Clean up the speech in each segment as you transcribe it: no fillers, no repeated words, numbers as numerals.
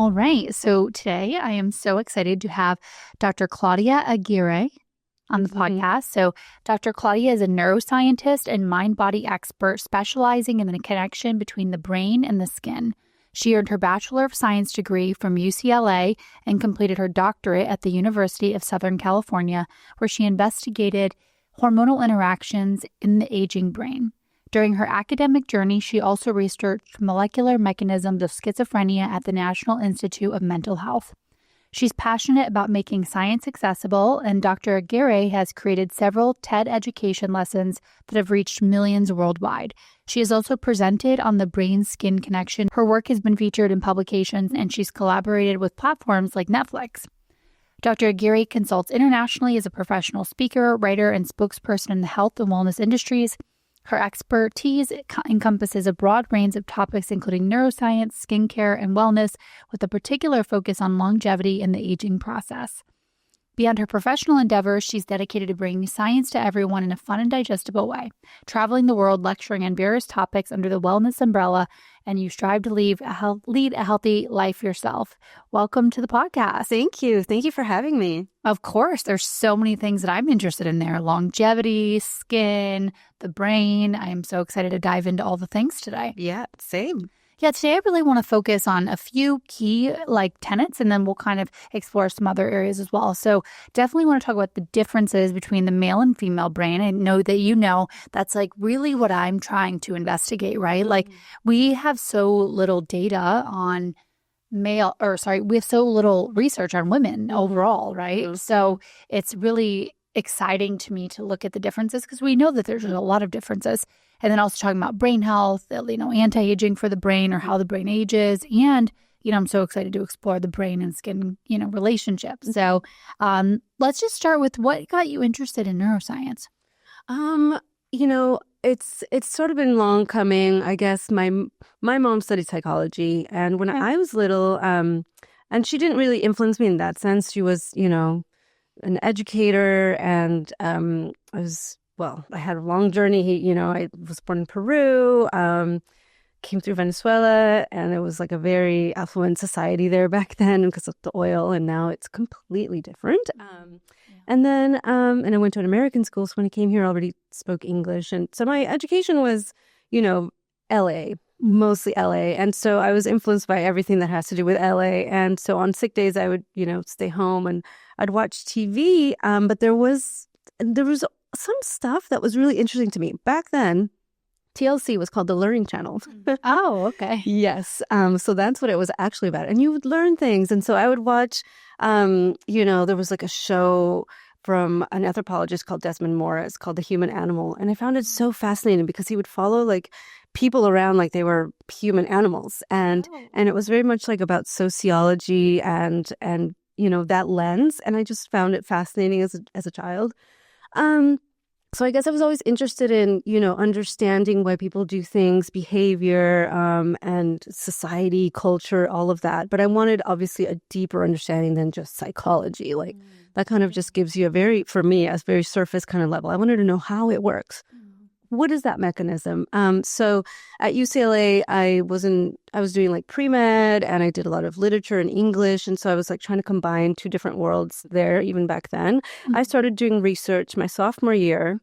All right. So today I am so excited to have Dr. Claudia Aguirre on the podcast. So Dr. Claudia is a neuroscientist and mind-body expert specializing in the connection between the brain and the skin. She earned her Bachelor of Science degree from UCLA and completed her doctorate at the University of Southern California, where she investigated hormonal interactions in the aging brain. During her academic journey, she also researched molecular mechanisms of schizophrenia at the National Institute of Mental Health. She's passionate about making science accessible, and Dr. Aguirre has created several TED education lessons that have reached millions worldwide. She has also presented on the brain-skin connection. Her work has been featured in publications, and she's collaborated with platforms like Netflix. Dr. Aguirre consults internationally as a professional speaker, writer, and spokesperson in the health and wellness industries. Her expertise encompasses a broad range of topics, including neuroscience, skincare, and wellness, with a particular focus on longevity in the aging process. Beyond her professional endeavors, she's dedicated to bringing science to everyone in a fun and digestible way, traveling the world, lecturing on various topics under the wellness umbrella, and you strive to lead a healthy life yourself. Welcome to the podcast. Thank you. Thank you for having me. Of course. There's so many things that I'm interested in there. Longevity, skin, the brain. I am so excited to dive into all the things today. Yeah, same. Yeah, today I really want to focus on a few key tenets, and then we'll kind of explore some other areas as well. So definitely want to talk about the differences between the male and female brain. I know that that's really what I'm trying to investigate, right? We have so little data on we have so little research on women overall, right? Mm-hmm. So it's really exciting to me to look at the differences because we know that there's a lot of differences. And then also talking about brain health, anti-aging for the brain or how the brain ages. And, I'm so excited to explore the brain and skin, relationship. So let's just start with what got you interested in neuroscience? It's sort of been long coming. I guess my mom studied psychology. And when I was little, and she didn't really influence me in that sense. She was, an educator, and I had a long journey. I was born in Peru, came through Venezuela, and it was a very affluent society there back then because of the oil, and now it's completely different. And then and I went to an American school, so when I came here, I already spoke English. And so my education was, LA, mostly LA. And so I was influenced by everything that has to do with LA. And so on sick days, I would, stay home and I'd watch TV. But there was some stuff that was really interesting to me. Back then, TLC was called the Learning Channel. Oh, okay. Yes. So that's what it was actually about. And you would learn things. And so I would watch, there was a show from an anthropologist called Desmond Morris called The Human Animal. And I found it so fascinating because he would follow people around like they were human animals. And it was very much about sociology and that lens. And I just found it fascinating as a child. So I guess I was always interested in, understanding why people do things, behavior, and society, culture, all of that. But I wanted, obviously, a deeper understanding than just psychology. That kind of just gives you a very surface kind of level. I wanted to know how it works. What is that mechanism? So at UCLA, I was doing pre-med, and I did a lot of literature and English. And so I was trying to combine two different worlds there, even back then. Mm-hmm. I started doing research my sophomore year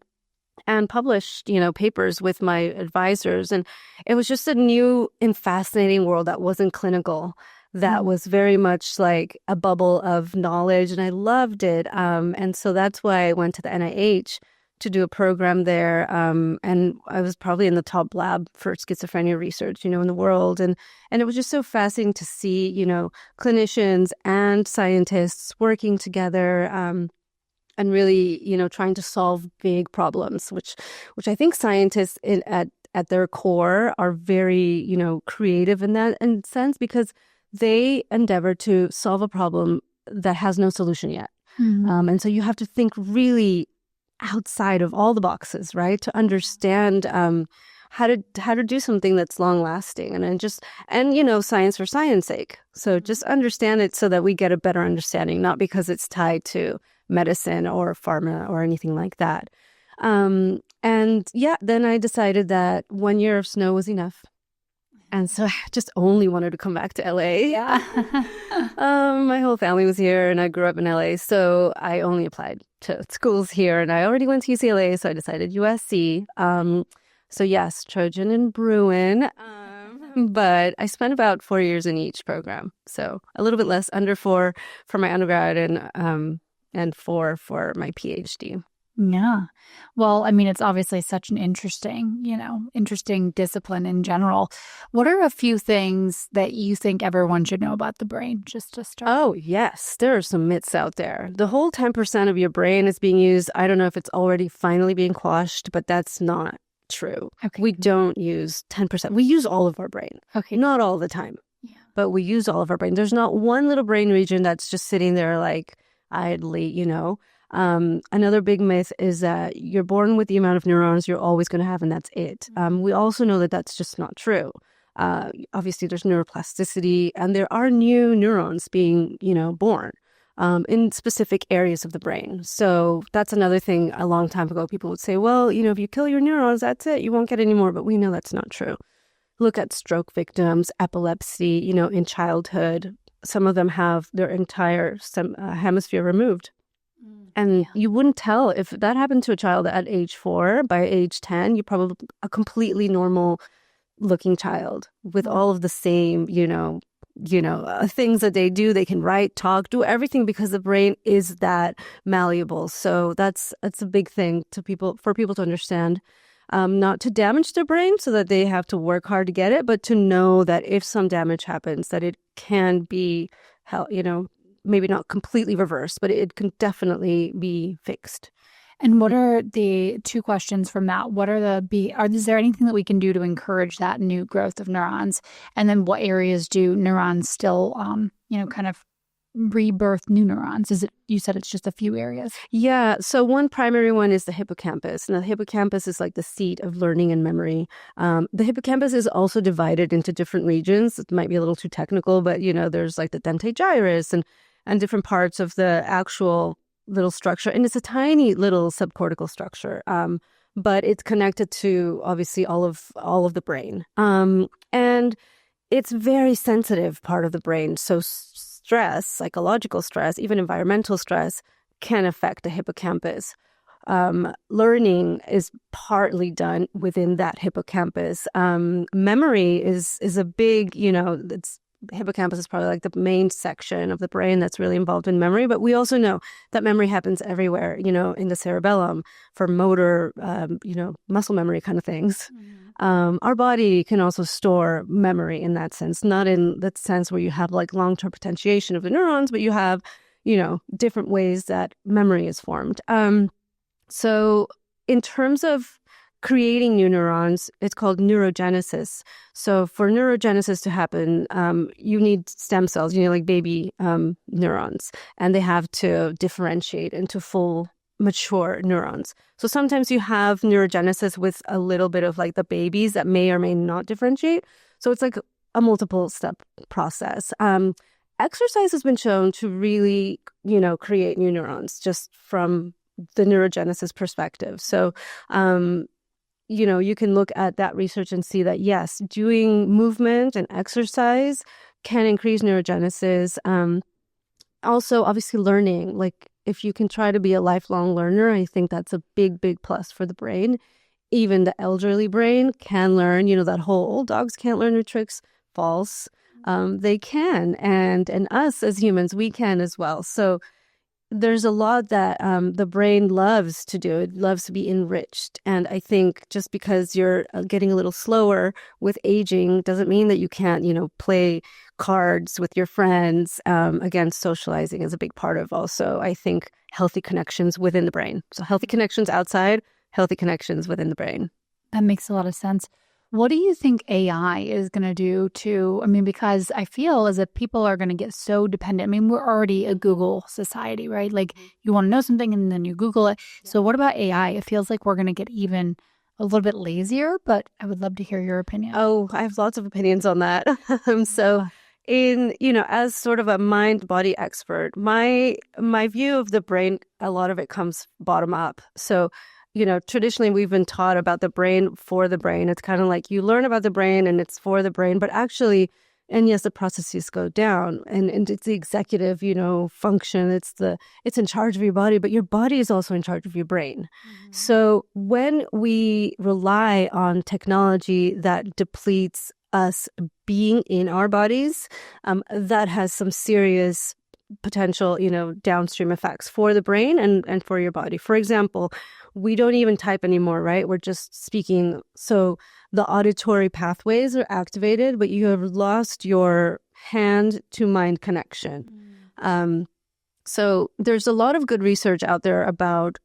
and published, papers with my advisors. And it was just a new and fascinating world that wasn't clinical. That was very much like a bubble of knowledge, and I loved it. And so that's why I went to the NIH to do a program there. And I was probably in the top lab for schizophrenia research, in the world. And it was just so fascinating to see, clinicians and scientists working together, and really, trying to solve big problems, which I think scientists at their core are very, creative in that sense, because they endeavor to solve a problem that has no solution yet. Mm-hmm. And so you have to think really outside of all the boxes, right, to understand how to do something that's long lasting, and science for science sake. So just understand it so that we get a better understanding, not because it's tied to medicine or pharma or anything like that. Then I decided that 1 year of snow was enough. And so I just only wanted to come back to LA. Yeah. My whole family was here and I grew up in LA. So I only applied to schools here and I already went to UCLA. So I decided USC. So yes, Trojan and Bruin. But I spent about 4 years in each program. So a little bit less, under 4 for my undergrad and 4 for my PhD. Yeah. Well, I mean, it's obviously such an interesting discipline in general. What are a few things that you think everyone should know about the brain, just to start? Oh, yes. There are some myths out there. The whole 10% of your brain is being used. I don't know if it's already finally being quashed, but that's not true. Okay. We don't use 10%. We use all of our brain. Okay. Not all the time, but we use all of our brain. There's not one little brain region that's just sitting there like idly, Another big myth is that you're born with the amount of neurons you're always going to have, and that's it. We also know that that's just not true. Obviously, there's neuroplasticity, and there are new neurons being, born in specific areas of the brain. So that's another thing. A long time ago, people would say, well, if you kill your neurons, that's it. You won't get any more. But we know that's not true. Look at stroke victims, epilepsy, in childhood. Some of them have their entire hemisphere removed. And you wouldn't tell if that happened to a child at age 4. By age 10, you're probably a completely normal looking child with all of the same, things that they do. They can write, talk, do everything because the brain is that malleable. So that's a big thing for people to understand. Not to damage their brain so that they have to work hard to get it, but to know that if some damage happens, that it can be, maybe not completely reversed, but it can definitely be fixed. And what are the 2 questions from that? Is there anything that we can do to encourage that new growth of neurons? And then what areas do neurons still, kind of rebirth new neurons? You said it's just a few areas? Yeah. So one primary one is the hippocampus. And the hippocampus is like the seat of learning and memory. The hippocampus is also divided into different regions. It might be a little too technical, but there's like the dentate gyrus and different parts of the actual little structure. And it's a tiny little subcortical structure. But it's connected to obviously all of the brain. And it's very sensitive part of the brain. So stress, psychological stress, even environmental stress can affect the hippocampus. Learning is partly done within that hippocampus. Memory is a big, hippocampus is probably like the main section of the brain that's really involved in memory. But we also know that memory happens everywhere, in the cerebellum for motor, muscle memory kind of things. Our body can also store memory in that sense, not in that sense where you have like long-term potentiation of the neurons, but you have, different ways that memory is formed. So in terms of creating new neurons, it's called neurogenesis. So for neurogenesis to happen, you need stem cells, like baby neurons, and they have to differentiate into full mature neurons. So sometimes you have neurogenesis with a little bit of like the babies that may or may not differentiate. So it's like a multiple step process. Exercise has been shown to really, create new neurons just from the neurogenesis perspective. So, you can look at that research and see that, yes, doing movement and exercise can increase neurogenesis. Also, obviously, learning, like if you can try to be a lifelong learner, I think that's a big, big plus for the brain. Even the elderly brain can learn, that whole old dogs can't learn new tricks. False. They can. And us as humans, we can as well. So there's a lot that the brain loves to do. It loves to be enriched. And I think just because you're getting a little slower with aging doesn't mean that you can't, play cards with your friends. Again, socializing is a big part of also, I think, healthy connections within the brain. So healthy connections outside, healthy connections within the brain. That makes a lot of sense. What do you think AI is going to do because I feel as if people are going to get so dependent. We're already a Google society, right? Like you want to know something and then you Google it. So what about AI? It feels like we're going to get even a little bit lazier, but I would love to hear your opinion. Oh, I have lots of opinions on that. As sort of a mind-body expert, my view of the brain, a lot of it comes bottom up. So traditionally we've been taught about the brain for the brain. It's kind of like you learn about the brain and it's for the brain, but actually, and yes, the processes go down and it's the executive, function. It's in charge of your body, but your body is also in charge of your brain. Mm-hmm. So when we rely on technology that depletes us being in our bodies, that has some serious potential, downstream effects for the brain and for your body. For example, we don't even type anymore, right? We're just speaking. So the auditory pathways are activated, but you have lost your hand to mind connection. So there's a lot of good research out there about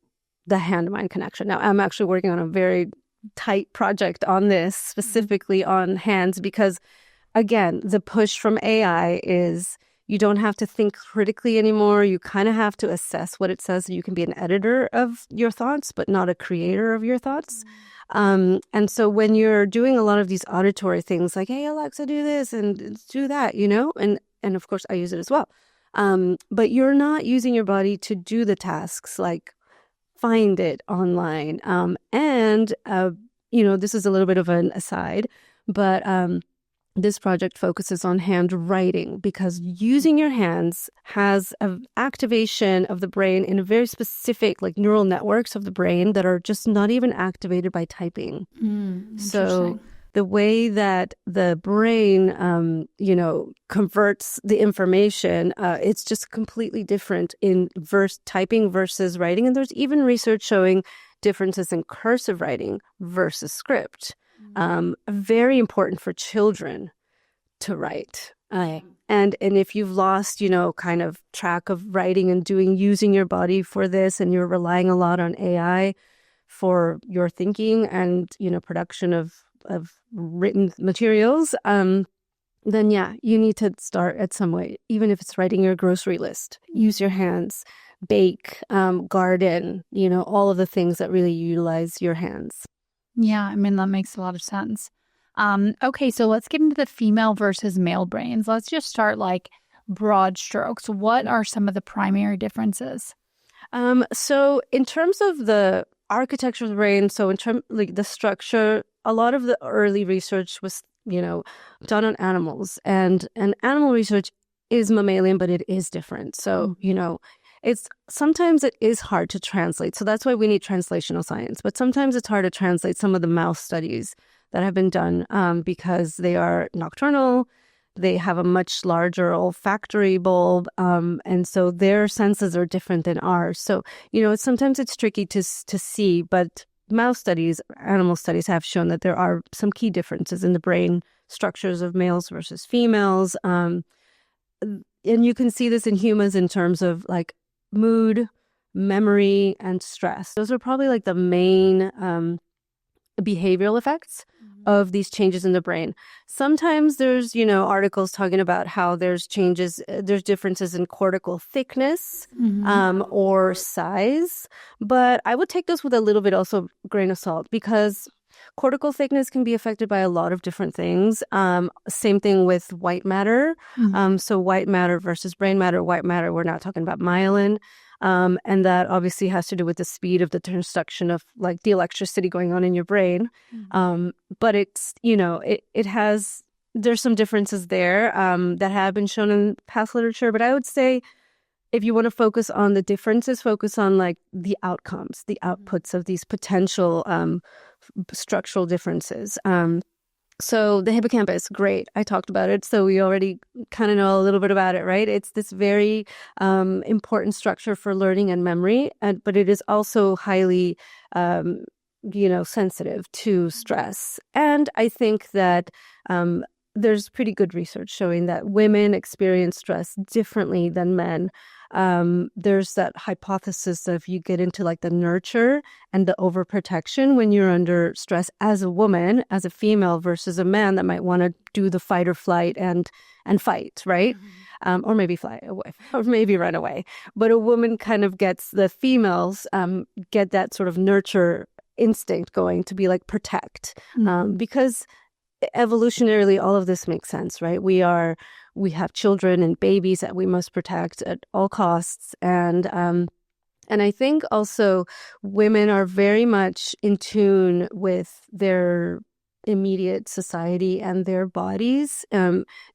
the hand-mind connection. Now, I'm actually working on a very tight project on this, specifically on hands, because again, the push from AI is you don't have to think critically anymore. You kind of have to assess what it says. You can be an editor of your thoughts, but not a creator of your thoughts. And so when you're doing a lot of these auditory things like, hey, Alexa, do this and do that, and of course I use it as well. But you're not using your body to do the tasks like find it online. And this is a little bit of an aside, but this project focuses on handwriting because using your hands has an activation of the brain in a very specific, like neural networks of the brain that are just not even activated by typing. So the way that the brain, converts the information, it's just completely different in typing versus writing. And there's even research showing differences in cursive writing versus script. Very important for children to write. And if you've lost, kind of track of writing and using your body for this, and you're relying a lot on AI for your thinking and, production of written materials, then yeah, you need to start at some way, even if it's writing your grocery list. Use your hands, bake, garden, all of the things that really utilize your hands. Yeah, I mean, that makes a lot of sense. Okay, so let's get into the female versus male brains. Let's just start like broad strokes. What are some of the primary differences? So in terms of the architecture of the brain, so in terms like the structure, a lot of the early research was, done on animals, and animal research is mammalian, but it is different. So, sometimes it is hard to translate. So that's why we need translational science. But sometimes it's hard to translate some of the mouse studies that have been done because they are nocturnal. They have a much larger olfactory bulb. And so their senses are different than ours. So, sometimes it's tricky to see. But mouse studies, animal studies have shown that there are some key differences in the brain structures of males versus females. And you can see this in humans in terms of like mood, memory, and stress. Those are probably like the main behavioral effects of these changes in the brain. Sometimes there's, articles talking about how there's differences in cortical thickness or size. But I would take this with a little bit also grain of salt because cortical thickness can be affected by a lot of different things. Same thing with white matter. So white matter versus brain matter. White matter, we're not talking about myelin. And that obviously has to do with the speed of the transduction of like the electricity going on in your brain. But it's, there's some differences there that have been shown in past literature. But I would say if you want to focus on the differences, focus on like the outcomes, the outputs of these potential structural differences. So the hippocampus, great. I talked about it. So we already kind of know a little bit about it, right? It's this very important structure for learning and memory, but it is also highly, sensitive to stress. And I think that there's pretty good research showing that women experience stress differently than men. There's that hypothesis that if you get into like the nurture and the overprotection when you're under stress as a woman, as a female versus a man that might want to do the fight or flight and fight, right? Or maybe fly away or maybe run away. But a woman kind of gets the females get that sort of nurture instinct going to be like protect because evolutionarily all of this makes sense, right? We have children and babies that we must protect at all costs. And And I think also women are very much in tune with their immediate society and their bodies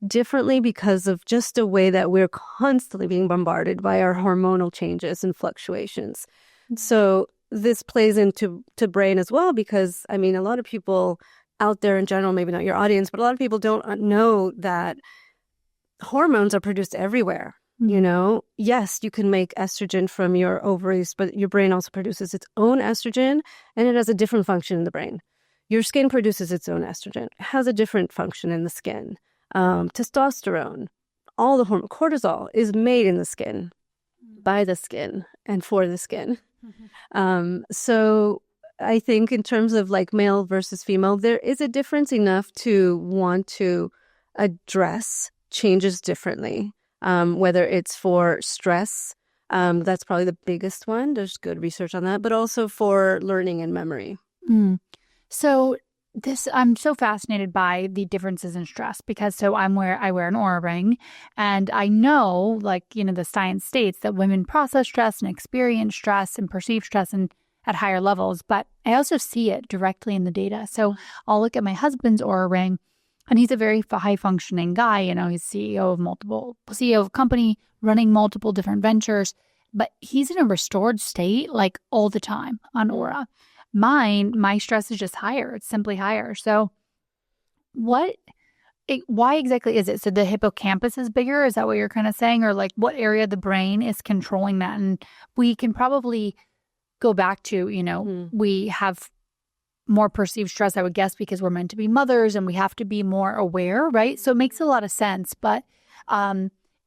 differently because of just the way that we're constantly being bombarded by our hormonal changes and fluctuations. So this plays into brain as well because, I mean, a lot of people out there in general, maybe not your audience, but a lot of people don't know that hormones are produced everywhere. You know, yes, you can make estrogen from your ovaries, but your brain also produces its own estrogen, and it has a different function in the brain. Your skin produces its own estrogen. It has a different function in the skin. Testosterone, all the hormone, cortisol is made in the skin, by the skin, and for the skin. So I think in terms of like male versus female, there is a difference enough to want to address changes differently. Whether it's for stress, that's probably the biggest one. There's good research on that, but also for learning and memory. So I'm so fascinated by the differences in stress because I wear an Oura ring, and I know, like, you know, the science states that women process stress and experience stress and perceive stress and at higher levels, but I also see it directly in the data. So I'll look at my husband's Oura ring. And he's a very high-functioning guy. You know, he's CEO of a company, running multiple different ventures. But he's in a restored state, like, all the time on Aura. My stress is just higher. It's simply higher. So why exactly is it? So the hippocampus is bigger? Is that what you're kind of saying? Or, like, what area of the brain is controlling that? And we can probably go back to, you know, we have more perceived stress, I would guess, because we're meant to be mothers and we have to be more aware, right? So it makes a lot of sense, but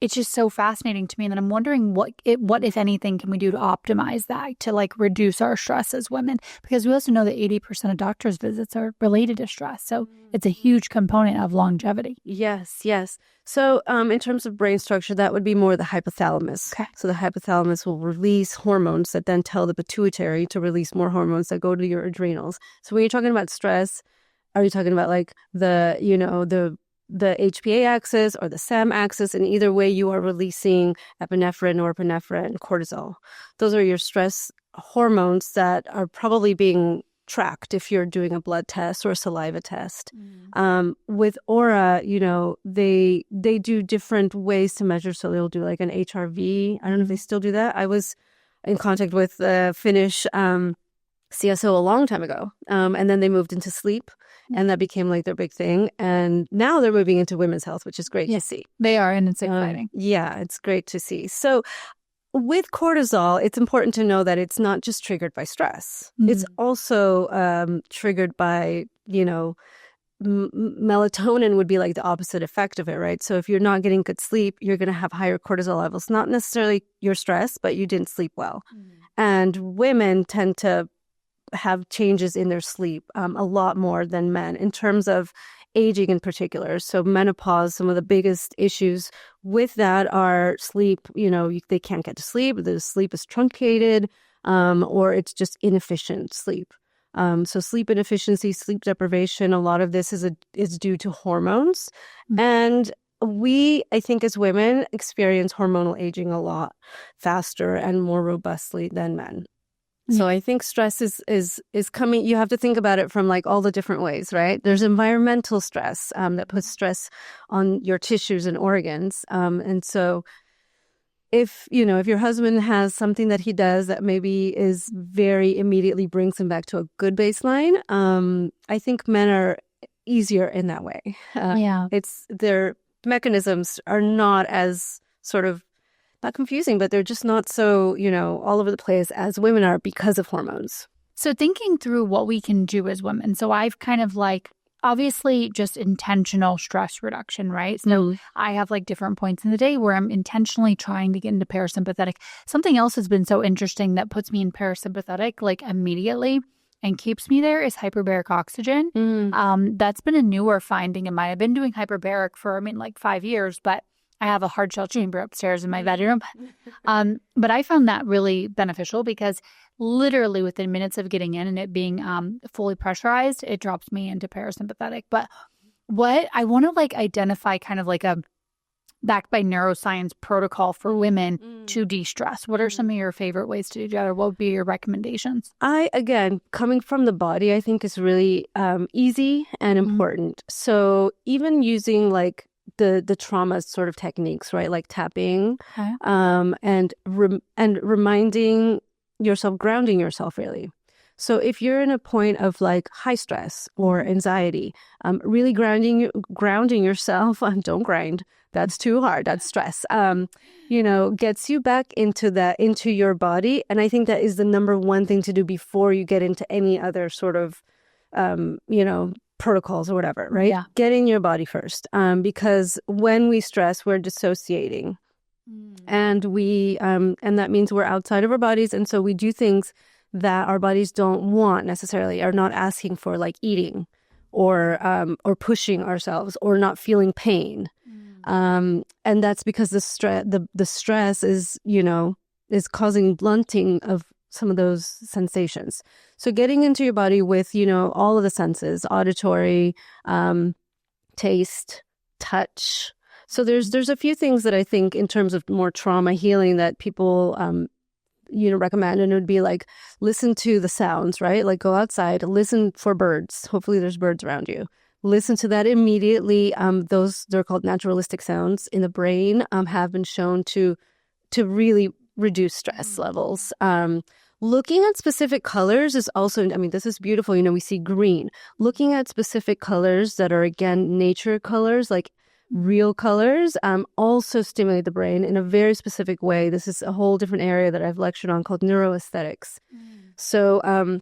it's just so fascinating to me. And then I'm wondering what, if anything, can we do to optimize that, to like reduce our stress as women? Because we also know that 80% of doctors' visits are related to stress. So it's a huge component of longevity. Yes. So in terms of brain structure, that would be more the hypothalamus. Okay. So the hypothalamus will release hormones that then tell the pituitary to release more hormones that go to your adrenals. So when you're talking about stress, are you talking about like the HPA axis or the SAM axis? And either way, you are releasing epinephrine, norepinephrine, cortisol. Those are your stress hormones that are probably being tracked if you're doing a blood test or a saliva test. With Aura, you know, they do different ways to measure. So they'll do like an HRV. I don't know if they still do that. I was in contact with a Finnish CSO a long time ago. And then they moved into sleep, and that became like their big thing. And now they're moving into women's health, which is great to see. They are, and it's exciting. Yeah, it's great to see. So with cortisol, it's important to know that it's not just triggered by stress. It's also triggered by, you know, melatonin would be like the opposite effect of it, right? So if you're not getting good sleep, you're going to have higher cortisol levels. Not necessarily your stress, but you didn't sleep well. And women tend to have changes in their sleep a lot more than men in terms of aging in particular. So menopause, some of the biggest issues with that are sleep. You know, they can't get to sleep. The sleep is truncated, or it's just inefficient sleep. So sleep inefficiency, sleep deprivation, a lot of this is due to hormones. And we, I think as women, experience hormonal aging a lot faster and more robustly than men. So I think stress is coming. You have to think about it from like all the different ways, right? There's environmental stress that puts stress on your tissues and organs. And so if your husband has something that he does that maybe is very immediately brings him back to a good baseline, I think men are easier in that way. It's their mechanisms are not as sort of not confusing, but they're just not so, all over the place as women are because of hormones. So thinking through what we can do as women. So I've kind of like, obviously just intentional stress reduction, right? So I have like different points in the day where I'm intentionally trying to get into parasympathetic. Something else has been so interesting that puts me in parasympathetic like immediately and keeps me there is hyperbaric oxygen. That's been a newer finding of mine. I've been doing hyperbaric for, like 5 years, but I have a hard shell chamber upstairs in my bedroom. But I found that really beneficial because literally within minutes of getting in and it being fully pressurized, it drops me into parasympathetic. But what I want to like identify kind of like backed by neuroscience protocol for women to de-stress. What are some of your favorite ways to do that, or what would be your recommendations? Again, coming from the body, I think is really easy and important. So even using like the trauma sort of techniques, right? Like tapping, and reminding yourself, grounding yourself, really. So if you're in a point of like high stress or anxiety, really grounding yourself, don't grind. That's too hard. That's stress. Gets you back into your body. And I think that is the number one thing to do before you get into any other sort of, protocols or whatever, right? Yeah. Get in your body first. Because when we stress, we're dissociating. And and that means we're outside of our bodies. And so we do things that our bodies don't want necessarily, are not asking for, like eating or pushing ourselves or not feeling pain. And that's because the stress is causing blunting of some of those sensations. So getting into your body with, all of the senses, auditory, taste, touch. So there's a few things that I think in terms of more trauma healing that people, recommend. And it would be like, listen to the sounds, right? Like go outside, listen for birds. Hopefully there's birds around you. Listen to that immediately. They're called naturalistic sounds in the brain, have been shown to really reduce stress levels. Looking at specific colors is also, this is beautiful. We see green. Looking at specific colors that are, again, nature colors, like real colors, also stimulate the brain in a very specific way. This is a whole different area that I've lectured on called neuroaesthetics. So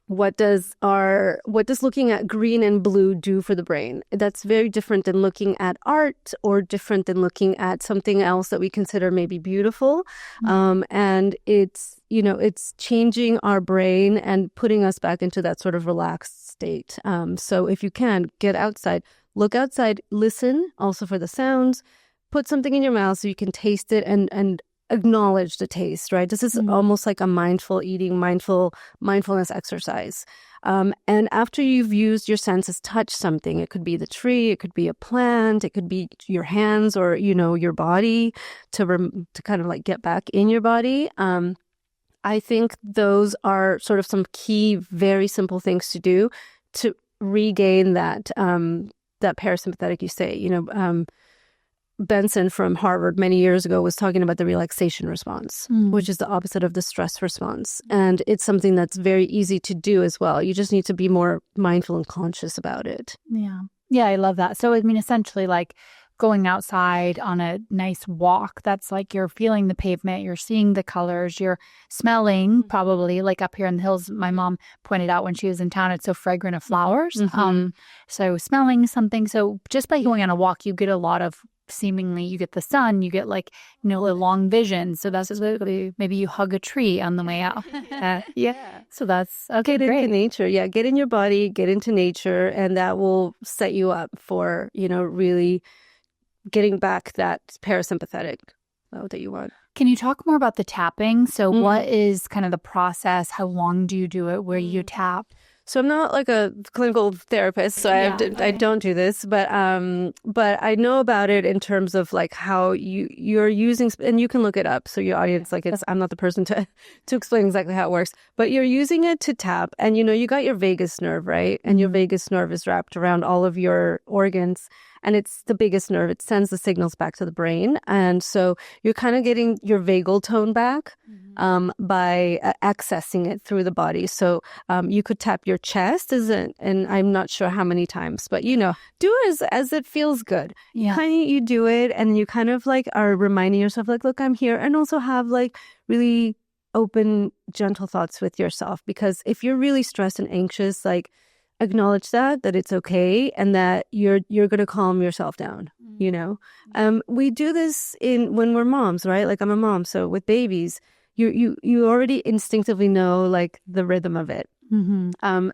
what does looking at green and blue do for the brain? That's very different than looking at art or different than looking at something else that we consider maybe beautiful. And it's changing our brain and putting us back into that sort of relaxed state. So if you can, get outside, look outside, listen also for the sounds, put something in your mouth so you can taste it and acknowledge the taste, right? This is almost like a mindful eating, mindfulness exercise. And after you've used your senses, touch something. It could be the tree, it could be a plant, it could be your hands or, your body to kind of like get back in your body. I think those are sort of some key, very simple things to do to regain that parasympathetic, you say, Benson from Harvard many years ago was talking about the relaxation response, which is the opposite of the stress response. And it's something that's very easy to do as well. You just need to be more mindful and conscious about it. Yeah. Yeah, I love that. So, essentially like going outside on a nice walk, that's like you're feeling the pavement, you're seeing the colors, you're smelling probably like up here in the hills. My mom pointed out when she was in town, it's so fragrant of flowers. So smelling something. So just by going on a walk, you get a lot of you get the sun, you get like, a long vision. So that's maybe you hug a tree on the way out. Yeah. So that's okay. Get great. Into nature. Yeah. Get in your body, get into nature, and that will set you up for, really getting back that parasympathetic that you want. Can you talk more about the tapping? So what is kind of the process? How long do you do it? Where you tap? So I'm not like a clinical therapist, so I don't do this, but I know about it in terms of like how you're using, and you can look it up. So your audience, I'm not the person to explain exactly how it works, but you're using it to tap, and you got your vagus nerve, right? And your vagus nerve is wrapped around all of your organs. And it's the biggest nerve. It sends the signals back to the brain. And so you're kind of getting your vagal tone back by accessing it through the body. So you could tap your chest, and I'm not sure how many times, but do as it feels good. Yeah. You do it, and you kind of like are reminding yourself, like, look, I'm here. And also have like really open, gentle thoughts with yourself. Because if you're really stressed and anxious, like, acknowledge that it's okay, and that you're going to calm yourself down. We do this when we're moms, right? Like I'm a mom, so with babies, you already instinctively know like the rhythm of it.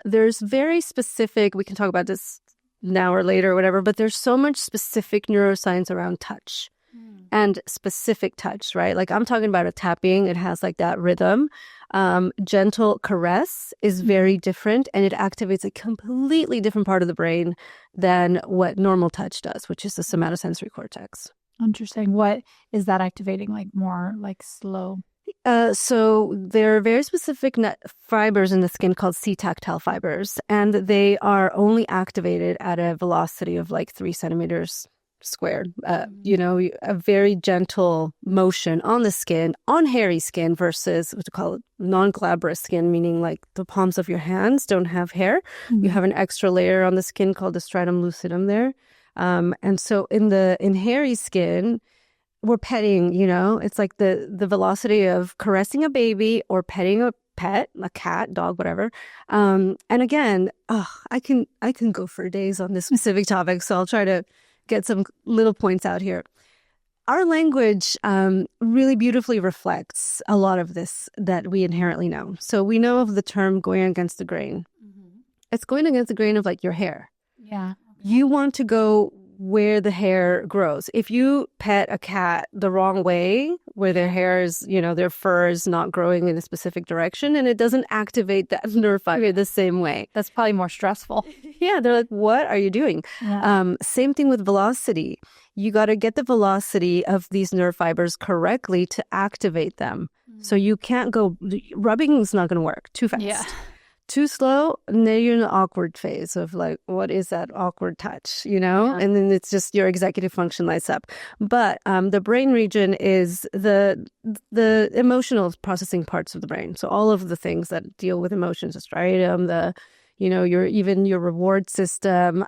There's very specific, we can talk about this now or later or whatever, but there's so much specific neuroscience around touch and specific touch, right? Like I'm talking about a tapping, it has like that rhythm. Gentle caress is very different, and it activates a completely different part of the brain than what normal touch does, which is the somatosensory cortex. Interesting. What is that activating? Like more like slow? So there are very specific fibers in the skin called C-tactile fibers, and they are only activated at a velocity of like 3 centimeters squared. A very gentle motion on the skin, on hairy skin versus what we call non-glabrous skin, meaning like the palms of your hands don't have hair. You have an extra layer on the skin called the stratum lucidum there. And so in hairy skin, we're petting, it's like the velocity of caressing a baby or petting a pet, a cat, dog, whatever. And again, I can go for days on this specific topic, so I'll try to get some little points out here. Our language really beautifully reflects a lot of this that we inherently know. So we know of the term going against the grain. It's going against the grain of like your hair. Yeah. You want to go where the hair grows. If you pet a cat the wrong way, where their hair is, their fur is not growing in a specific direction, and it doesn't activate that nerve fiber the same way. That's probably more stressful. Yeah, they're like, what are you doing? Yeah. Same thing with velocity. You got to get the velocity of these nerve fibers correctly to activate them. So you can't go, rubbing is not going to work too fast. Yeah. Too slow, and then you're in the awkward phase of like, what is that awkward touch, Yeah. And then it's just your executive function lights up. But the brain region is the emotional processing parts of the brain. So all of the things that deal with emotions, the striatum, your reward system,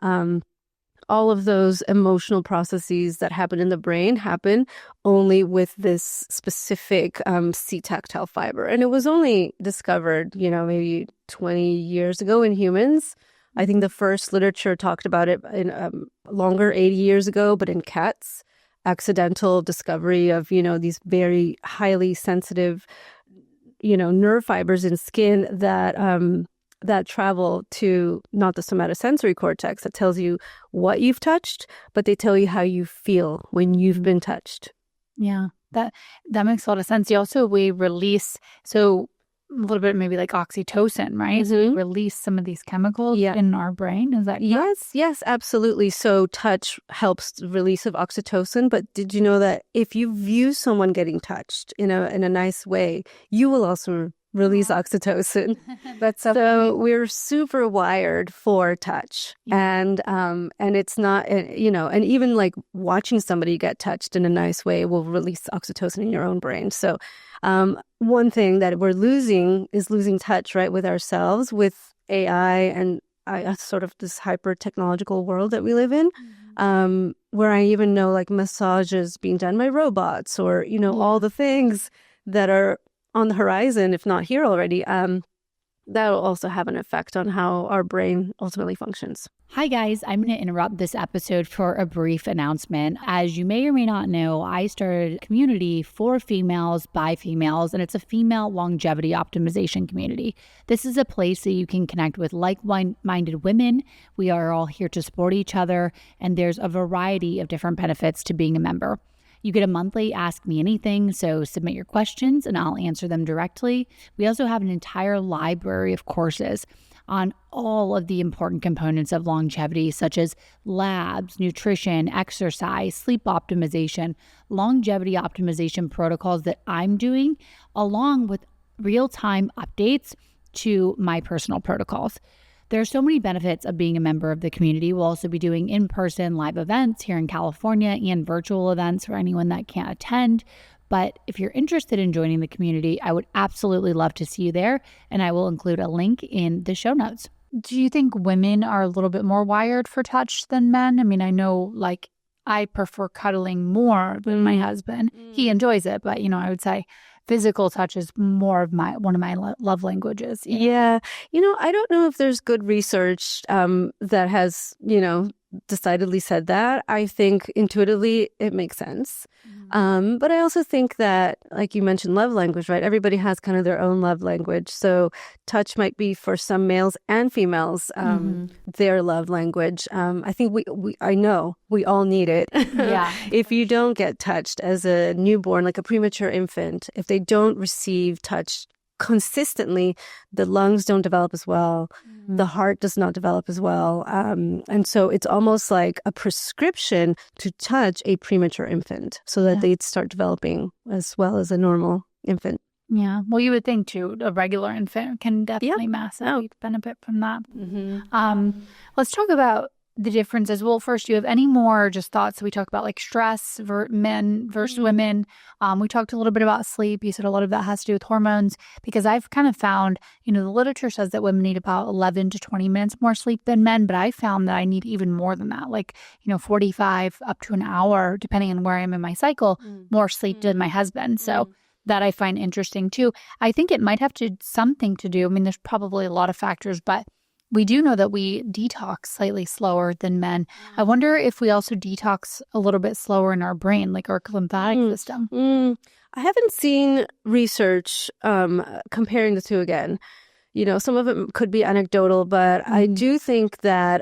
all of those emotional processes that happen in the brain happen only with this specific C-tactile fiber. And it was only discovered, maybe 20 years ago in humans. I think the first literature talked about it in longer, 80 years ago, but in cats, accidental discovery of, these very highly sensitive, nerve fibers in skin that travel to not the somatosensory cortex that tells you what you've touched, but they tell you how you feel when you've been touched. Yeah, that makes a lot of sense. We release, so a little bit maybe like oxytocin, right? So we release some of these chemicals in our brain. Is that correct? Yes, absolutely. So touch helps release of oxytocin, but did you know that if you view someone getting touched in a nice way, you will also release oxytocin. That's so we're super wired for touch. And it's not, and even like watching somebody get touched in a nice way will release oxytocin in your own brain. So one thing that we're losing is losing touch, right, with ourselves, with AI and sort of this hyper technological world that we live in, where I even know like massages being done by robots or, all the things that are on the horizon, if not here already, that will also have an effect on how our brain ultimately functions. Hi guys, I'm going to interrupt this episode for a brief announcement. As you may or may not know, I started a community for females by females, and it's a female longevity optimization community. This is a place that you can connect with like-minded women. We are all here to support each other, and there's a variety of different benefits to being a member. You get a monthly Ask Me Anything, so submit your questions and I'll answer them directly. We also have an entire library of courses on all of the important components of longevity, such as labs, nutrition, exercise, sleep optimization, longevity optimization protocols that I'm doing, along with real-time updates to my personal protocols. There are so many benefits of being a member of the community. We'll also be doing in-person live events here in California and virtual events for anyone that can't attend. But if you're interested in joining the community, I would absolutely love to see you there, and I will include a link in the show notes. Do you think women are a little bit more wired for touch than men? I mean, I know like I prefer cuddling more than my husband. He enjoys it, but I would say physical touch is more of one of my love languages. Yeah. I don't know if there's good research that has, decidedly said that. I think intuitively it makes sense. But I also think that, like you mentioned, love language, right? Everybody has kind of their own love language. So touch might be for some males and females, their love language. I think I know we all need it. Yeah. If you don't get touched as a newborn, like a premature infant, if they don't receive touch consistently, the lungs don't develop as well. The heart does not develop as well. And so it's almost like a prescription to touch a premature infant so that they'd start developing as well as a normal infant. Yeah. Well, you would think too, a regular infant can definitely massively benefit from that. Let's talk about the differences. Well, first, do you have any more just thoughts? We talk about like stress, men versus women. We talked a little bit about sleep. You said a lot of that has to do with hormones, because I've kind of found, the literature says that women need about 11 to 20 minutes more sleep than men, but I found that I need even more than that, like, 45 up to an hour, depending on where I am in my cycle, more sleep than my husband. So that I find interesting too. I think it might have something to do. I mean, there's probably a lot of factors, but we do know that we detox slightly slower than men. I wonder if we also detox a little bit slower in our brain, like our lymphatic system. I haven't seen research comparing the two again. Some of it could be anecdotal, but I do think that,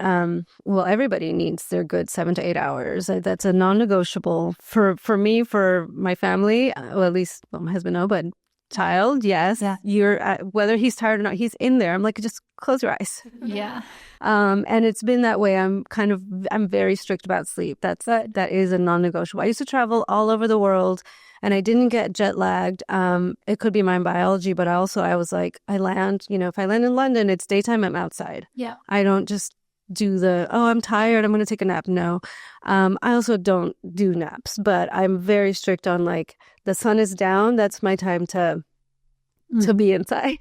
everybody needs their good 7 to 8 hours. That's a non-negotiable for me, for my family, at least, my husband, no, but child, yes. Yeah. You're whether he's tired or not, he's in there. I'm like, just close your eyes. Yeah. And it's been that way. I'm very strict about sleep. That is a non-negotiable. I used to travel all over the world, and I didn't get jet lagged. It could be my biology, but I was like, I land, if I land in London, it's daytime, I'm outside. Yeah. I don't just do I'm tired, I'm going to take a nap. No. I also don't do naps, but I'm very strict on like the sun is down. That's my time to be inside.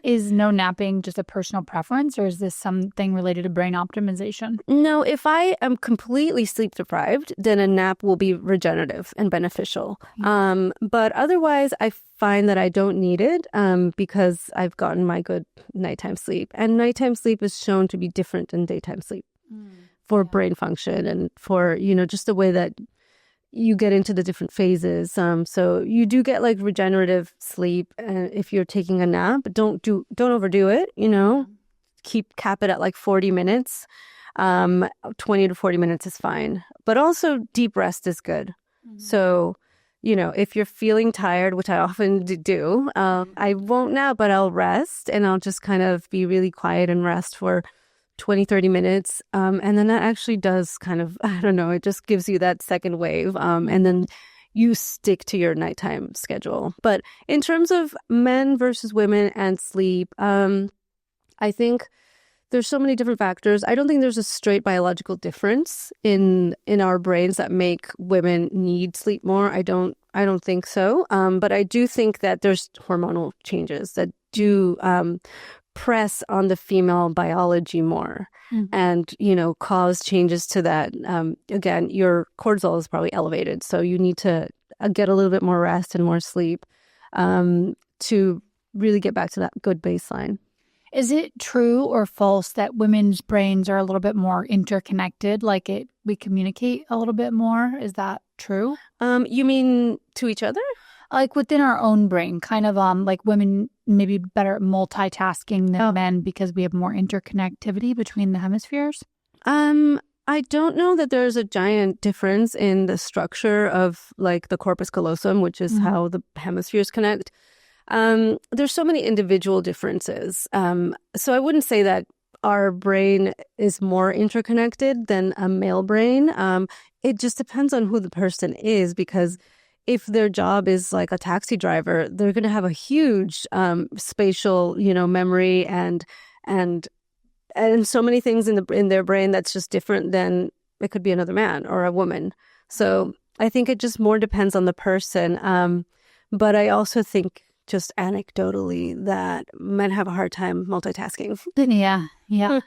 Is no napping just a personal preference, or is this something related to brain optimization? No, if I am completely sleep deprived, then a nap will be regenerative and beneficial. But otherwise, I find that I don't need it because I've gotten my good nighttime sleep. And nighttime sleep is shown to be different than daytime sleep for brain function and for, just the way that you get into the different phases. So you do get like regenerative sleep if you're taking a nap, but don't overdo it, cap it at like 40 minutes. 20 to 40 minutes is fine. But also deep rest is good. So, if you're feeling tired, which I often do, I won't nap, but I'll rest and I'll just kind of be really quiet and rest for 20, 30 minutes. And then that actually does kind of, I don't know, it just gives you that second wave. And then you stick to your nighttime schedule. But in terms of men versus women and sleep, I think there's so many different factors. I don't think there's a straight biological difference in our brains that make women need sleep more. I don't think so. But I do think that there's hormonal changes that do press on the female biology more and, cause changes to that. Again, your cortisol is probably elevated. So you need to get a little bit more rest and more sleep to really get back to that good baseline. Is it true or false that women's brains are a little bit more interconnected? Like we communicate a little bit more? Is that true? You mean to each other? Like within our own brain, kind of like women maybe better at multitasking than men because we have more interconnectivity between the hemispheres? I don't know that there's a giant difference in the structure of like the corpus callosum, which is how the hemispheres connect. There's so many individual differences. So I wouldn't say that our brain is more interconnected than a male brain. It just depends on who the person is, because if their job is like a taxi driver, they're going to have a huge spatial, memory and so many things in their brain that's just different than it could be another man or a woman. So I think it just more depends on the person. But I also think just anecdotally that men have a hard time multitasking. Yeah.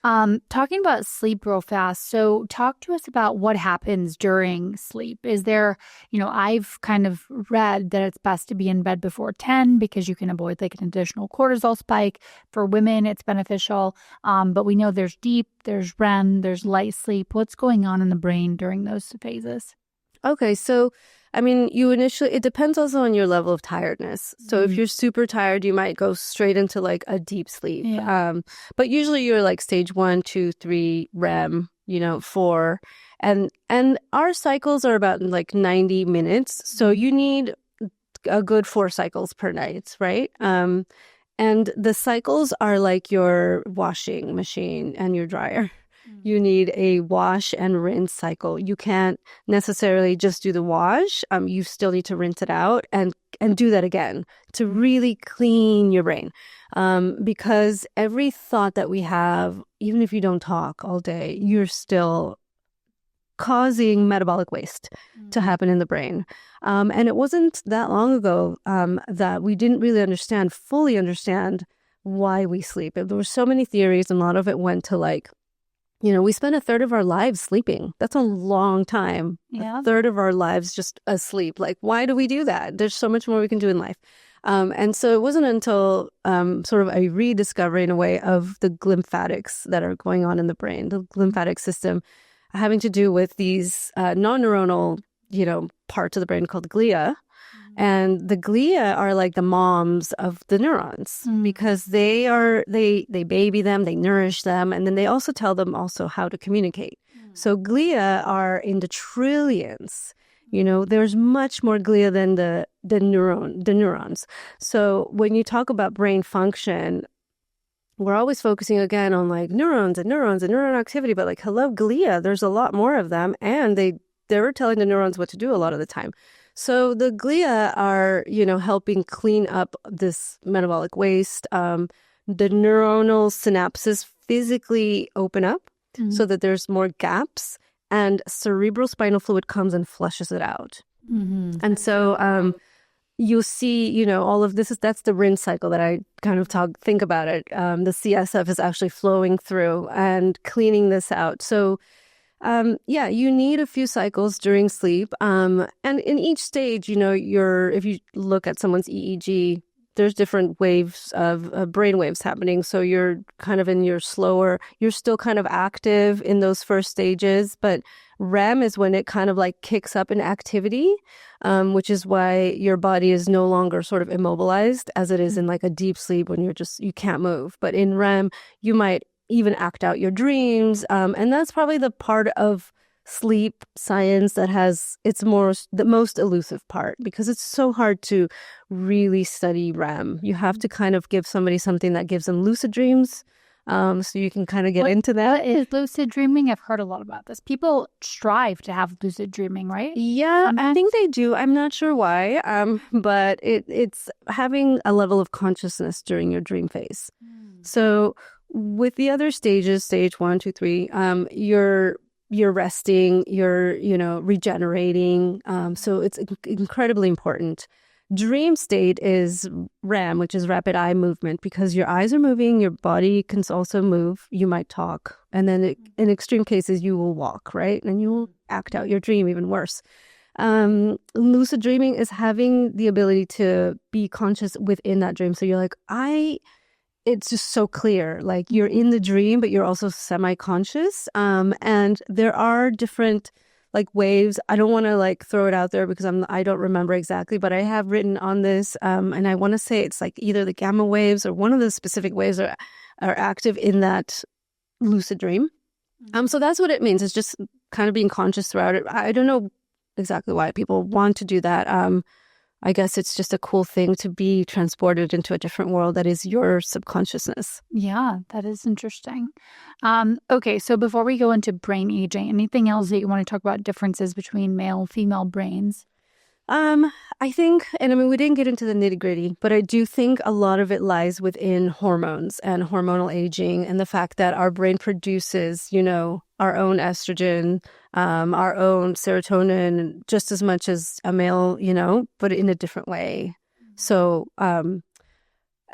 Talking about sleep real fast. So talk to us about what happens during sleep. Is there, I've kind of read that it's best to be in bed before 10 because you can avoid like an additional cortisol spike. For women, it's beneficial. But we know there's deep, there's REM, there's light sleep. What's going on in the brain during those phases? Okay, so it depends also on your level of tiredness. So if you're super tired, you might go straight into like a deep sleep. Yeah. But usually you're like stage 1, 2, 3 REM, 4. And our cycles are about like 90 minutes. So you need a good 4 cycles per night, right? And the cycles are like your washing machine and your dryer. You need a wash and rinse cycle. You can't necessarily just do the wash. You still need to rinse it out and do that again to really clean your brain. Because every thought that we have, even if you don't talk all day, you're still causing metabolic waste to happen in the brain. And it wasn't that long ago that we didn't really fully understand why we sleep. There were so many theories, and a lot of it went to like, we spend a third of our lives sleeping. That's a long time. Yeah. A third of our lives just asleep. Like, why do we do that? There's so much more we can do in life. And so it wasn't until sort of a rediscovery in a way of the lymphatics that are going on in the brain, the lymphatic system, having to do with these non-neuronal, parts of the brain called glia. And the glia are like the moms of the neurons because they baby them, they nourish them, and then they also tell them also how to communicate. So glia are in the trillions. There's much more glia than the neurons. So when you talk about brain function, we're always focusing again on like neurons and neuron activity, but like, hello, glia, there's a lot more of them, and they're telling the neurons what to do a lot of the time. So the glia are, helping clean up this metabolic waste. The neuronal synapses physically open up so that there's more gaps, and cerebral spinal fluid comes and flushes it out. And so you'll see, all of this that's the rinse cycle that I kind of think about it. The CSF is actually flowing through and cleaning this out. So you need a few cycles during sleep. And in each stage, if you look at someone's EEG, there's different waves of brain waves happening. So you're kind of in your slower, you're still kind of active in those first stages, but REM is when it kind of like kicks up in activity, which is why your body is no longer sort of immobilized as it is in like a deep sleep when you can't move. But in REM, you might even act out your dreams. And that's probably the part of sleep science that has the most elusive part, because it's so hard to really study REM. You have to kind of give somebody something that gives them lucid dreams. So you can kind of get into that. What is lucid dreaming? I've heard a lot about this. People strive to have lucid dreaming, right? Yeah, I think they do. I'm not sure why, but it's having a level of consciousness during your dream phase. So with the other stages, stage 1, 2, 3, you're resting, you're regenerating. So it's incredibly important. Dream state is REM, which is rapid eye movement, because your eyes are moving, your body can also move. You might talk, and then in extreme cases, you will walk, right? And you will act out your dream, even worse. Lucid dreaming is having the ability to be conscious within that dream. So you're like, it's just so clear. Like you're in the dream, but you're also semi-conscious. And there are different like waves. I don't want to like throw it out there because I don't remember exactly, but I have written on this. And I want to say it's like either the gamma waves or one of the specific waves are active in that lucid dream. So that's what it means. It's just kind of being conscious throughout it. I don't know exactly why people want to do that. I guess it's just a cool thing to be transported into a different world that is your subconsciousness. Yeah, that is interesting. Okay, so before we go into brain aging, anything else that you want to talk about differences between male and female brains? I think, and I mean, we didn't get into the nitty-gritty, but I do think a lot of it lies within hormones and hormonal aging and the fact that our brain produces, our own estrogen, our own serotonin, just as much as a male, but in a different way. So,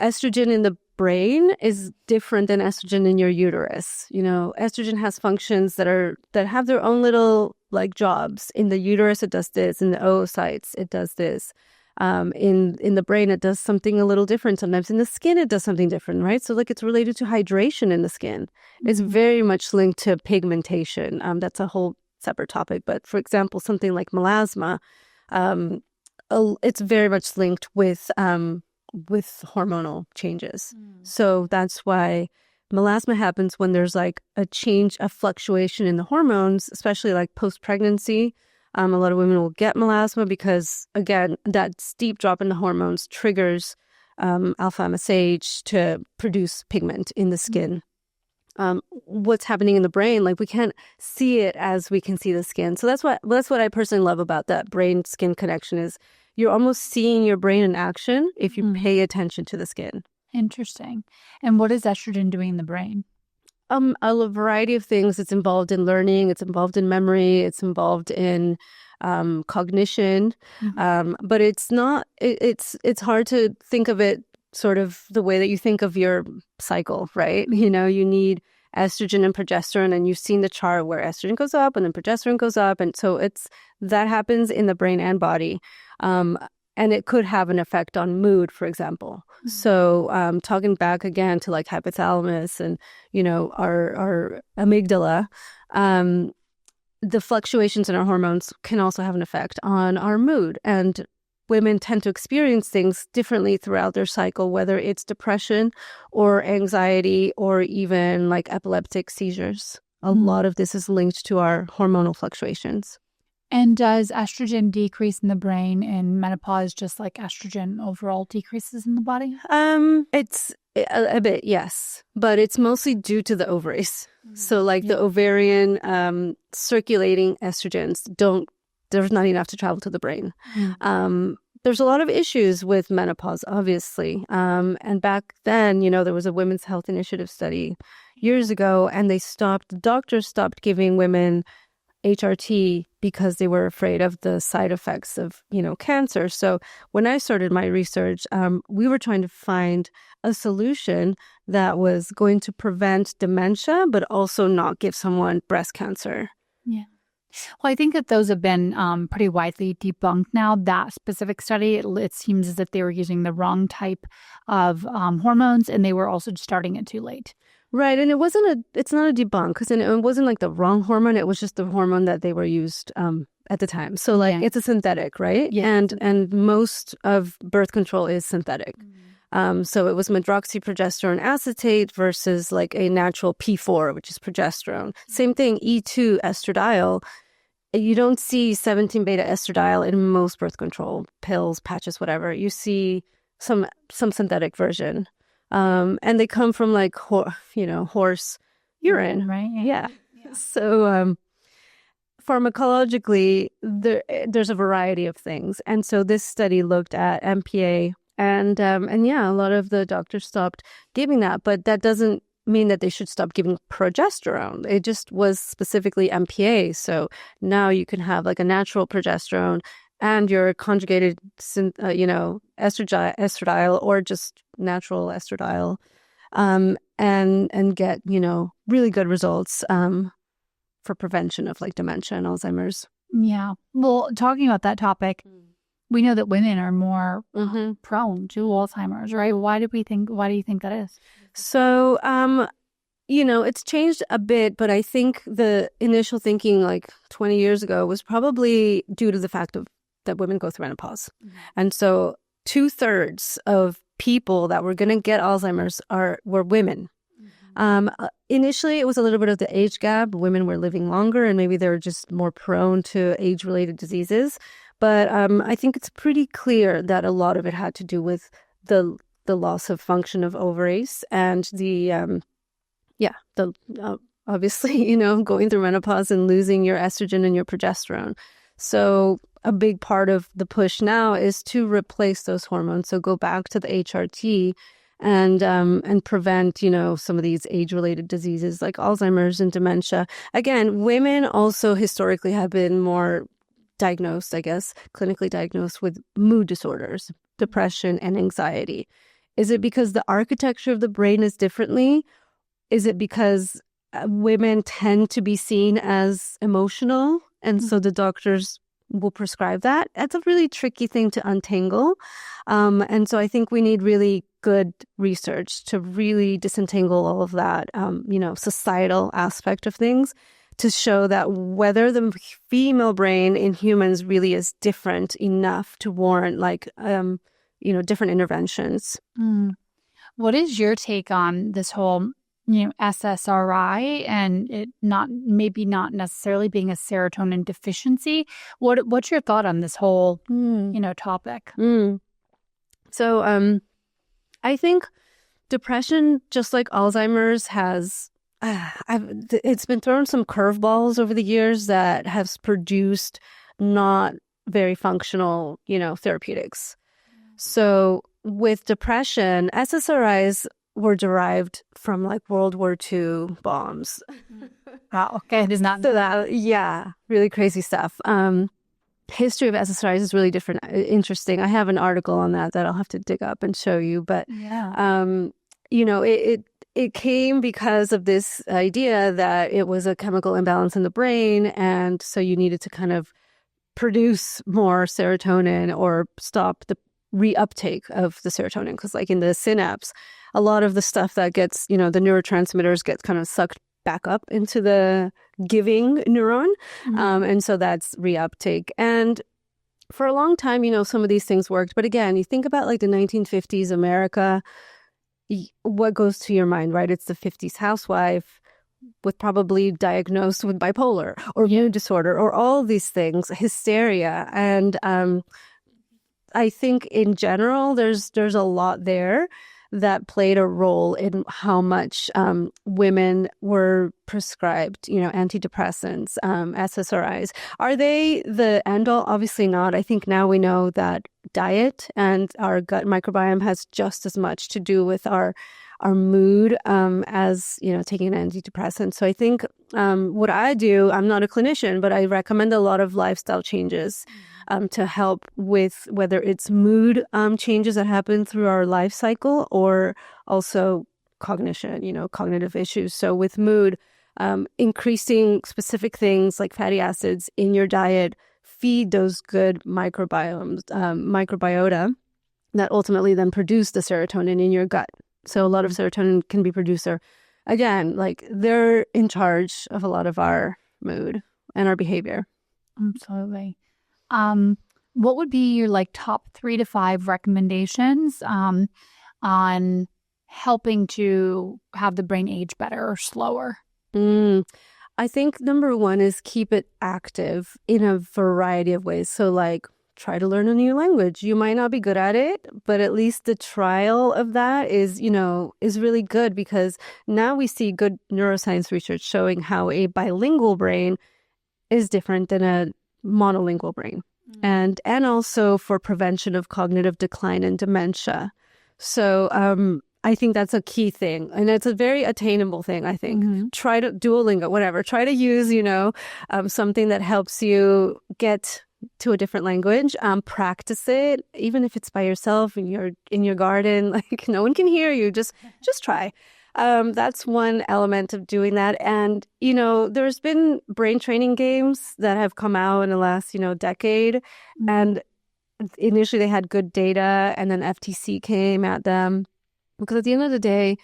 estrogen in the brain is different than estrogen in your uterus. Estrogen has functions that have their own little like jobs. In the uterus, it does this. In the oocytes, it does this. In the brain, it does something a little different. Sometimes in the skin, it does something different, right? So like it's related to hydration in the skin. It's very much linked to pigmentation. That's a whole separate topic. But for example, something like melasma, it's very much linked with hormonal changes. So that's why melasma happens when there's like a fluctuation in the hormones, especially like post-pregnancy. A lot of women will get melasma because, again, that steep drop in the hormones triggers alpha MSH to produce pigment in the skin. What's happening in the brain, like we can't see it as we can see the skin. So that's what I personally love about that brain-skin connection is you're almost seeing your brain in action if you pay attention to the skin. Interesting. And what is estrogen doing in the brain? A variety of things. It's involved in learning. It's involved in memory. It's involved in cognition. But it's not. It's hard to think of it sort of the way that you think of your cycle, right? You know, you need estrogen and progesterone, and you've seen the chart where estrogen goes up and then progesterone goes up, and so that happens in the brain and body. And it could have an effect on mood, for example. So talking back again to like hypothalamus and, you know, our amygdala, the fluctuations in our hormones can also have an effect on our mood. And women tend to experience things differently throughout their cycle, whether it's depression or anxiety or even like epileptic seizures. A lot of this is linked to our hormonal fluctuations. And does estrogen decrease in the brain in menopause just like estrogen overall decreases in the body? It's a bit, yes. But it's mostly due to the ovaries. So like the ovarian circulating estrogens there's not enough to travel to the brain. There's a lot of issues with menopause, obviously. And back then, you know, there was a Women's Health Initiative study years ago, and doctors stopped giving women HRT because they were afraid of the side effects of, you know, cancer. So when I started my research, we were trying to find a solution that was going to prevent dementia, but also not give someone breast cancer. Yeah. Well, I think that those have been pretty widely debunked now. That specific study, it seems as if they were using the wrong type of hormones, and they were also starting it too late. Right. And it's not a debunk because it wasn't like the wrong hormone. It was just the hormone that they were used at the time. So like it's a synthetic, right? Yeah. And most of birth control is synthetic. So it was medroxyprogesterone acetate versus like a natural P4, which is progesterone. Same thing, E2 estradiol. You don't see 17-beta estradiol in most birth control pills, patches, whatever. You see some synthetic version. And they come from like, horse urine. Right. Yeah. So pharmacologically, there's a variety of things. And so this study looked at MPA and a lot of the doctors stopped giving that. But that doesn't mean that they should stop giving progesterone. It just was specifically MPA. So now you can have like a natural progesterone and your conjugated, estradiol or just natural estradiol, and get, you know, really good results for prevention of like dementia and Alzheimer's. Yeah. Well, talking about that topic, we know that women are more prone to Alzheimer's, right? Why do you think that is? So, it's changed a bit, but I think the initial thinking like 20 years ago was probably due to the fact that women go through menopause. And so 2/3 of people that were going to get Alzheimer's were women. Initially, it was a little bit of the age gap. Women were living longer and maybe they were just more prone to age-related diseases. But I think it's pretty clear that a lot of it had to do with the loss of function of ovaries and obviously, you know, going through menopause and losing your estrogen and your progesterone. So a big part of the push now is to replace those hormones. So go back to the HRT and prevent, you know, some of these age-related diseases like Alzheimer's and dementia. Again, women also historically have been more diagnosed, I guess, clinically diagnosed with mood disorders, depression and anxiety. Is it because the architecture of the brain is differently? Is it because women tend to be seen as emotional and so the doctors will prescribe that? That's a really tricky thing to untangle. And so I think we need really good research to really disentangle all of that, societal aspect of things to show that whether the female brain in humans really is different enough to warrant different interventions. What is your take on this whole SSRI and it not necessarily being a serotonin deficiency. What's your thought on this whole, topic? So I think depression, just like Alzheimer's, has it's been thrown some curveballs over the years that has produced not very functional, therapeutics. So with depression, SSRIs were derived from like World War II bombs. Wow. Okay. It is not. So that, really crazy stuff. History of SSRIs is really interesting. I have an article on that I'll have to dig up and show you. But, it came because of this idea that it was a chemical imbalance in the brain. And so you needed to kind of produce more serotonin or stop the reuptake of the serotonin. Because like in the synapse, a lot of the stuff that gets, the neurotransmitters get kind of sucked back up into the giving neuron. And so that's reuptake. And for a long time, some of these things worked. But again, you think about like the 1950s America, what goes to your mind, right? It's the 50s housewife with probably diagnosed with bipolar or mood disorder or all of these things, hysteria. And I think in general, there's a lot there that played a role in how much women were prescribed, antidepressants, SSRIs. Are they the end all? Obviously not. I think now we know that diet and our gut microbiome has just as much to do with our mood as, taking an antidepressant. So I think what I do, I'm not a clinician, but I recommend a lot of lifestyle changes to help with whether it's mood changes that happen through our life cycle or also cognition, cognitive issues. So with mood, increasing specific things like fatty acids in your diet, feed those good microbiota that ultimately then produce the serotonin in your gut. So a lot of serotonin can be produced. Again, like they're in charge of a lot of our mood and our behavior. Absolutely. What would be your top 3 to 5 recommendations on helping to have the brain age better or slower? I think number 1 is keep it active in a variety of ways. So try to learn a new language. You might not be good at it, but at least the trial of that is really good because now we see good neuroscience research showing how a bilingual brain is different than a monolingual brain. And also for prevention of cognitive decline and dementia. So I think that's a key thing. And it's a very attainable thing, I think. Try to Duolingo, whatever. Try to use, something that helps you get to a different language. Practice it, even if it's by yourself in your garden. No one can hear you. Just try. That's one element of doing that. And, there's been brain training games that have come out in the last, decade. And initially they had good data and then FTC came at them. Because at the end of the day,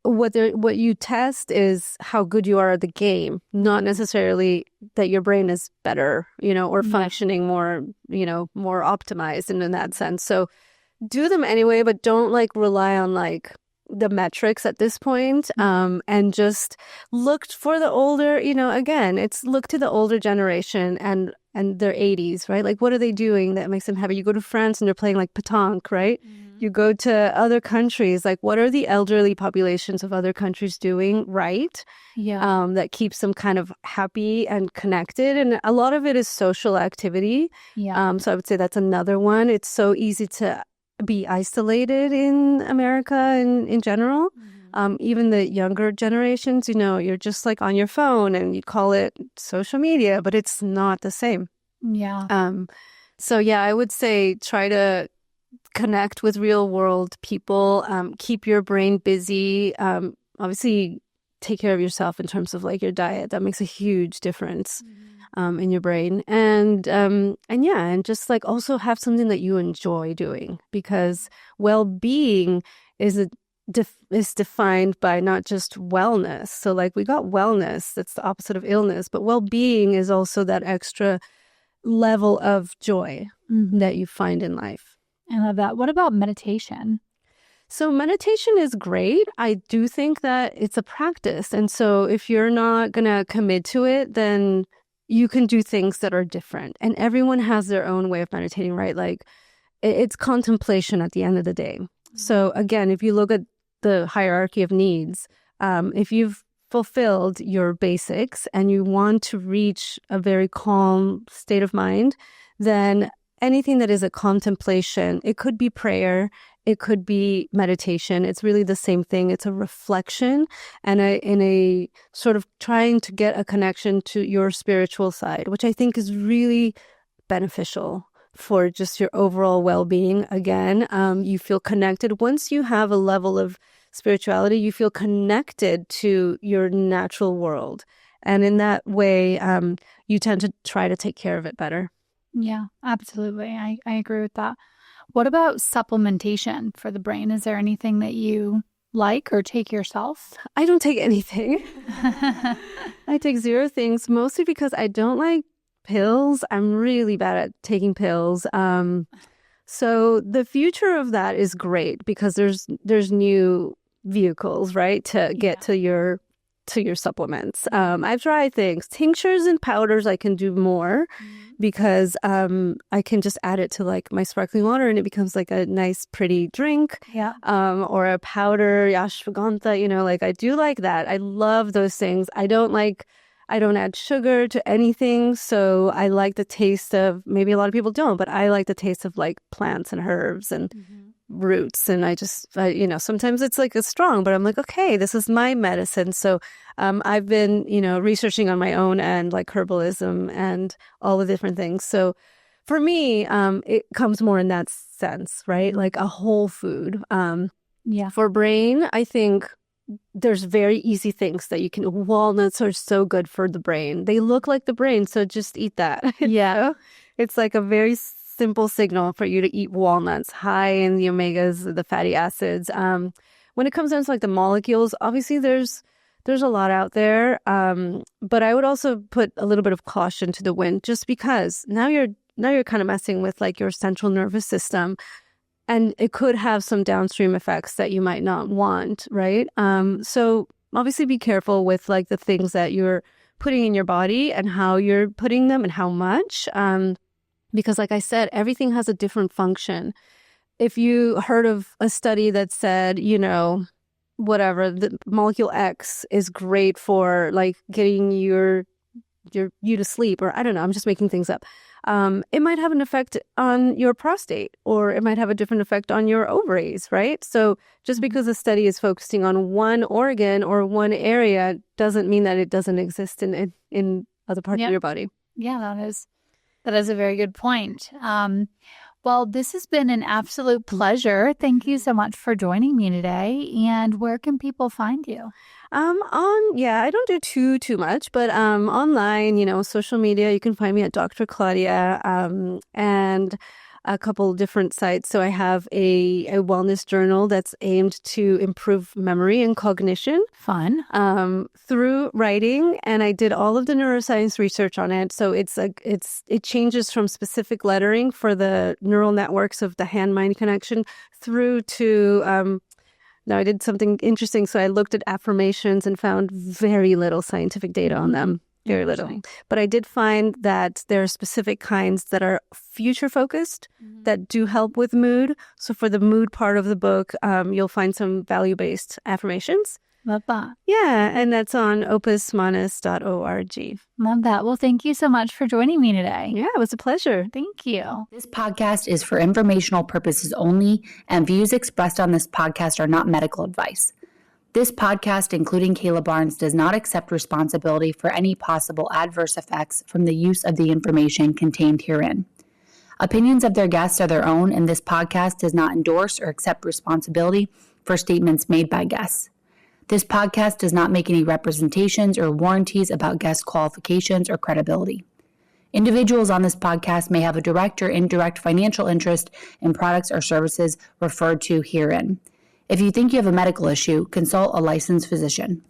what you test is how good you are at the game, not necessarily that your brain is better, or functioning more, more optimized in that sense. So do them anyway, but don't rely on the metrics at this point, and just looked for the older, again, it's look to the older generation and their 80s, right? What are they doing that makes them happy? You go to France and they're playing pétanque, right? You go to other countries, what are the elderly populations of other countries doing, right? That keeps them kind of happy and connected. And a lot of it is social activity. So I would say that's another one. It's so easy to be isolated in America and in general. Even the younger generations, you're just on your phone and you call it social media, but it's not the same. So I would say try to connect with real world people, keep your brain busy. Obviously take care of yourself in terms of your diet. That makes a huge difference in your brain. And just also have something that you enjoy doing, because well-being is defined by not just wellness. So we got wellness, that's the opposite of illness, but well-being is also that extra level of joy that you find in life. I love that. What about meditation? So meditation is great. I do think that it's a practice. And so if you're not going to commit to it, then you can do things that are different. And everyone has their own way of meditating, right? Like it's contemplation at the end of the day. So again, if you look at the hierarchy of needs, if you've fulfilled your basics and you want to reach a very calm state of mind, then anything that is a contemplation, it could be prayer, it could be meditation. It's really the same thing. It's a reflection and in a sort of trying to get a connection to your spiritual side, which I think is really beneficial for just your overall well-being. Again, you feel connected. Once you have a level of spirituality, you feel connected to your natural world. And in that way, you tend to try to take care of it better. Yeah, absolutely. I agree with that. What about supplementation for the brain? Is there anything that you like or take yourself? I don't take anything. I take zero things, mostly because I don't like pills. I'm really bad at taking pills. So the future of that is great because there's new vehicles, right, to get to your supplements. I've tried things. Tinctures and powders I can do more because I can just add it to like my sparkling water and it becomes like a nice pretty drink. Yeah. Or a powder, ashwagandha, like I do like that. I love those things. I don't add sugar to anything. So I like the taste of, maybe a lot of people don't, but I like the taste of like plants and herbs and roots. And I sometimes it's like it's strong, but I'm like, okay, this is my medicine. So I've been, researching on my own and like herbalism and all the different things. So for me, it comes more in that sense, right? Like a whole food. For brain, I think there's very easy things that you can. Walnuts are so good for the brain. They look like the brain, so just eat that. Yeah. It's like a very simple signal for you to eat walnuts, high in the omegas, the fatty acids. When it comes down to like the molecules, obviously there's a lot out there. But I would also put a little bit of caution to the wind, just because now you're kind of messing with like your central nervous system. And it could have some downstream effects that you might not want, right? So obviously be careful with like the things that you're putting in your body and how you're putting them and how much. Because like I said, everything has a different function. If you heard of a study that said, whatever, the molecule X is great for like getting you to sleep, or I don't know, I'm just making things up. It might have an effect on your prostate, or it might have a different effect on your ovaries, right? So just because a study is focusing on one organ or one area doesn't mean that it doesn't exist in other parts of your body. Yeah, that is a very good point. Well, this has been an absolute pleasure. Thank you so much for joining me today. And where can people find you? I don't do too much, but online, social media, you can find me at Dr. Claudia, and a couple different sites. So I have a wellness journal that's aimed to improve memory and cognition. Fun. Through writing, and I did all of the neuroscience research on it. So it changes from specific lettering for the neural networks of the hand-mind connection through to now I did something interesting. So I looked at affirmations and found very little scientific data on them. Very little. But I did find that there are specific kinds that are future focused that do help with mood. So for the mood part of the book, you'll find some value-based affirmations. Love that. Yeah, and that's on opusmanus.org. Love that. Well, thank you so much for joining me today. Yeah, it was a pleasure. Thank you. This podcast is for informational purposes only, and views expressed on this podcast are not medical advice. This podcast, including Kayla Barnes, does not accept responsibility for any possible adverse effects from the use of the information contained herein. Opinions of their guests are their own, and this podcast does not endorse or accept responsibility for statements made by guests. This podcast does not make any representations or warranties about guest qualifications or credibility. Individuals on this podcast may have a direct or indirect financial interest in products or services referred to herein. If you think you have a medical issue, consult a licensed physician.